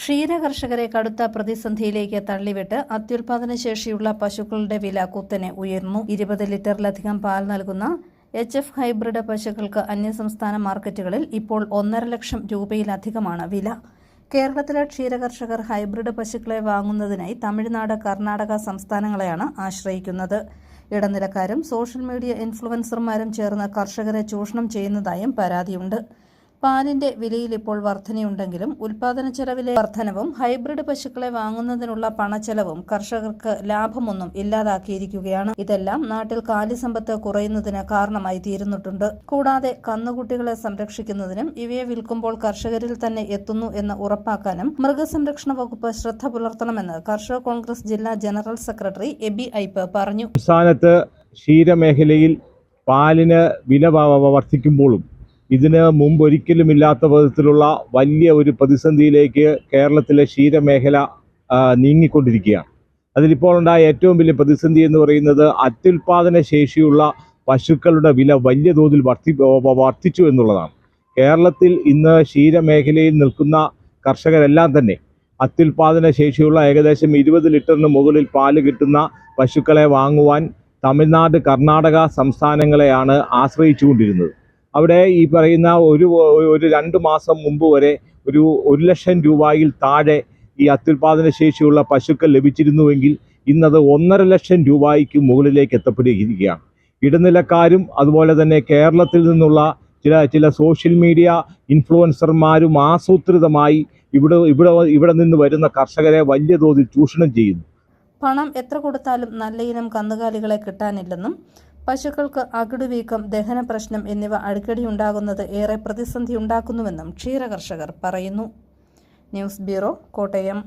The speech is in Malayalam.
ക്ഷീരകർഷകരെ കടുത്ത പ്രതിസന്ധിയിലേക്ക് തള്ളിവിട്ട് അത്യുൽപാദന ശേഷിയുള്ള പശുക്കളുടെ വില കുത്തനെ ഉയർന്നു. 20 ലിറ്ററിലധികം പാൽ നൽകുന്ന HF ഹൈബ്രിഡ് പശുക്കൾക്ക് അന്യസംസ്ഥാന മാർക്കറ്റുകളിൽ ഇപ്പോൾ 1.5 ലക്ഷം രൂപയിലധികമാണ് വില. കേരളത്തിലെ ക്ഷീരകർഷകർ ഹൈബ്രിഡ് പശുക്കളെ വാങ്ങുന്നതിനായി തമിഴ്നാട്, കർണാടക സംസ്ഥാനങ്ങളെയാണ് ആശ്രയിക്കുന്നത്. ഇടനിലക്കാരും സോഷ്യൽ മീഡിയ ഇൻഫ്ലുവൻസർമാരും ചേർന്ന് കർഷകരെ ചൂഷണം ചെയ്യുന്നതായും പരാതിയുണ്ട്. പാലിന്റെ വിലയിൽ ഇപ്പോൾ വർധനയുണ്ടെങ്കിലും ഉൽപാദന ചെലവിലെ വർധനവും ഹൈബ്രിഡ് പശുക്കളെ വാങ്ങുന്നതിനുള്ള പണച്ചെലവും കർഷകർക്ക് ലാഭമൊന്നും ഇല്ലാതാക്കിയിരിക്കുകയാണ്. ഇതെല്ലാം നാട്ടിൽ കാലിസമ്പത്ത് കുറയുന്നതിന് കാരണമായി തീരുന്നിട്ടുണ്ട്. കൂടാതെ കന്നുകുട്ടികളെ സംരക്ഷിക്കുന്നതിനും ഇവയെ വിൽക്കുമ്പോൾ കർഷകരിൽ തന്നെ എത്തുന്നു എന്ന് ഉറപ്പാക്കാനും മൃഗസംരക്ഷണ വകുപ്പ് ശ്രദ്ധ പുലർത്തണമെന്ന് കർഷക കോൺഗ്രസ് ജില്ലാ ജനറൽ സെക്രട്ടറി എബി ഐപ്പ് പറഞ്ഞു. സംസ്ഥാനത്ത് ക്ഷീരമേഖലയിൽ പാലിന് വില വർദ്ധിക്കുമ്പോഴും ഇതിന് മുമ്പൊരിക്കലും ഇല്ലാത്ത വിധത്തിലുള്ള വലിയ ഒരു പ്രതിസന്ധിയിലേക്ക് കേരളത്തിലെ ക്ഷീരമേഖല നീങ്ങിക്കൊണ്ടിരിക്കുകയാണ്. അതിലിപ്പോൾ ഉണ്ടായ ഏറ്റവും വലിയ പ്രതിസന്ധി എന്ന് പറയുന്നത് അത്യുൽപാദന ശേഷിയുള്ള പശുക്കളുടെ വില വലിയ തോതിൽ വർദ്ധിച്ചു എന്നുള്ളതാണ്. കേരളത്തിൽ ഇന്ന് ക്ഷീരമേഖലയിൽ നിൽക്കുന്ന കർഷകരെല്ലാം തന്നെ അത്യുൽപാദന ശേഷിയുള്ള ഏകദേശം 20 ലിറ്ററിന് മുകളിൽ പാല് കിട്ടുന്ന പശുക്കളെ വാങ്ങുവാൻ തമിഴ്നാട്, കർണാടക സംസ്ഥാനങ്ങളെയാണ് ആശ്രയിച്ചുകൊണ്ടിരുന്നത്. അവിടെ ഈ പറയുന്ന ഒരു 2 മാസം മുമ്പ് വരെ ഒരു 1 ലക്ഷം രൂപയിൽ താഴെ ഈ അത്യുൽപാദന ശേഷിയുള്ള പശുക്കൾ ലഭിച്ചിരുന്നുവെങ്കിൽ ഇന്നത് 1.5 ലക്ഷം രൂപയ്ക്ക് മുകളിലേക്ക് എത്തപ്പെടുകയാണ്. ഇടനിലക്കാരും അതുപോലെ തന്നെ കേരളത്തിൽ നിന്നുള്ള ചില സോഷ്യൽ മീഡിയ ഇൻഫ്ലുവൻസർമാരും ആസൂത്രിതമായി ഇവിടെ നിന്ന് വരുന്ന കർഷകരെ വലിയ തോതിൽ ചൂഷണം ചെയ്യുന്നു. പണം എത്ര കൊടുത്താലും നല്ല ഇനം കന്നുകാലികളെ കിട്ടാനില്ലെന്നും പശുക്കൾക്ക് അകിടുവീക്കം, ദഹന പ്രശ്നം എന്നിവ അടിക്കടി ഉണ്ടാകുന്നത് ഏറെ പ്രതിസന്ധി ഉണ്ടാക്കുന്നുവെന്നും ക്ഷീരകർഷകർ പറയുന്നു. News bureau, Kottayam.